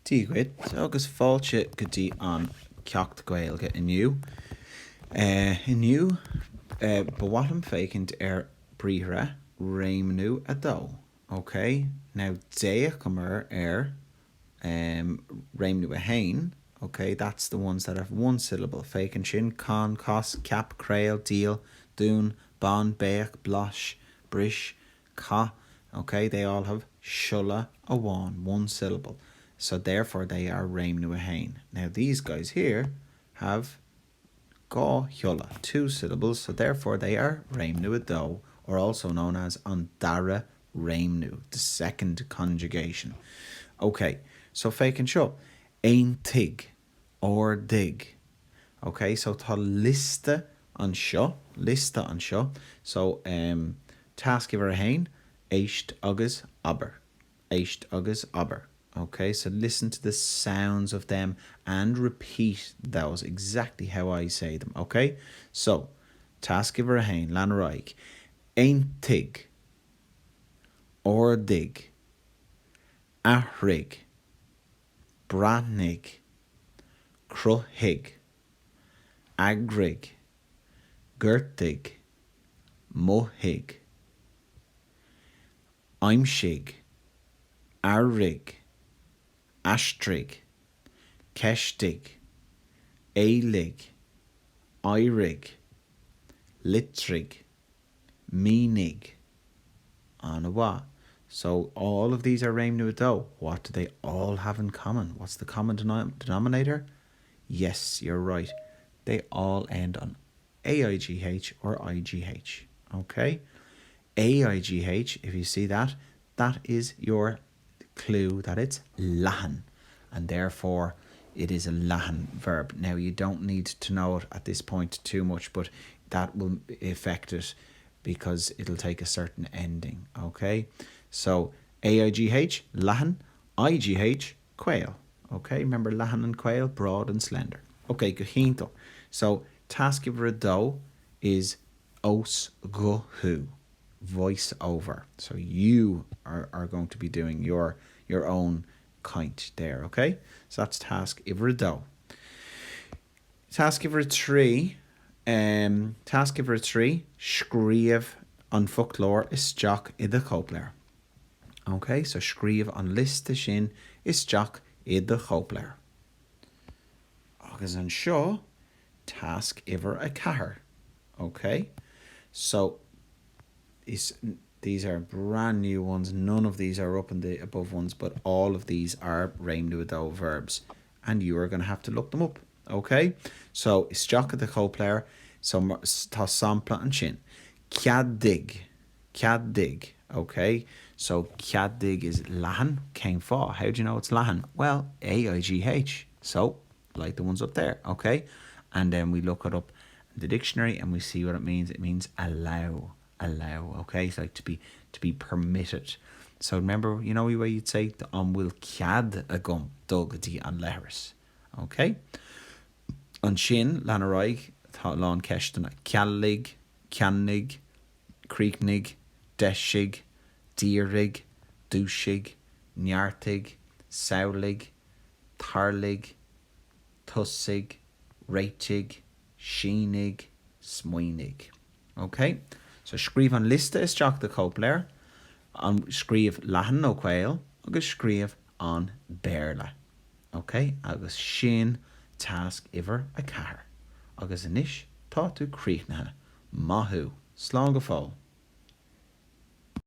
Dígwyd, agus fáilte go dtí an ceacht gaeilge inniu. Inniu, bhhaithim fécinint Briathra Réimniú a dó. Okay? Now, déach cumar Réimniú a hain. Okay, that's the ones that have one syllable. Fécinn sin, con, cos, cap, crail, deal, dún, bon, beach, blosh, brish, ca. Okay, they all have shulla, a one syllable. So therefore they are Réimniú a hain. Now these guys here have gá hiulla, two syllables, so therefore they are Réimniú a dó, or also known as an dara Réimniú, the second conjugation. Okay, so fécinn seo, ein tig, or dig. Okay, so tá lista an seo. So task iver a hain, éist agus aber. Éist agus aber. Okay, so listen to the sounds of them and repeat those exactly how I say them. Okay, so task iver a hain, lanaraig, ein tig, or dig, ahrig, brathnig, cruhig, agrig, gurtig, mohig, aimshig, arrig, astrig, kestig, eilig, eirig, litrig, meanig, anawa. So all of these are Réimniú a dó. What do they all have in common? What's the common denominator? Yes, you're right. They all end on AIGH or IGH. Okay? AIGH, if you see that, that is your clue that it's Lahan, and therefore it is a Lahan verb. Now you don't need to know it at this point too much, but that will affect it because it'll take a certain ending. Okay, so AIGH, Lahan, IGH, quail. Okay, remember Lahan and quail, broad and slender. Okay, gohinto. So task iver a dó is os gohu, voice over. So you are going to be doing your own kind there. Okay, so that's task iver a dó. Task iver a trí, scríomh an folklore isteach I the chopléir. Okay, so scríomh an liste sin isteach I the chopléir. Agus an seo, task iver a cahar. Okay, so these are brand new ones. None of these are up in the above ones, but all of these are Réimniú a dó verbs, and you are going to have to look them up. Okay, so isteach I the chopléir, so tá sampla an sin. Ceaddig. Okay, so ceaddig is Lahan, came fá. How do you know it's Lahan? Well, AIGH. So like the ones up there. Okay, and then we look it up in the dictionary and we see what it means. It means allow. Okay, it's like to be permitted. So remember, you know where you'd say will cead a gum dulgadí an leharis. Okay, an sin lanaraig tá lán ceistena ceallig, ceannig, creeknig, deisig, dírig, dúsig, neartig, saulig, tarlig, tussig, réitig, sheenig, smuoinig. Okay, so scríomh an liste isteach the chopléir, an scríomh Lahan ó quail, agus scríomh an béarla. Okay, agus sin task iver a cahar. Agus inis tá tú críochnathe, maithú, slán go fóill.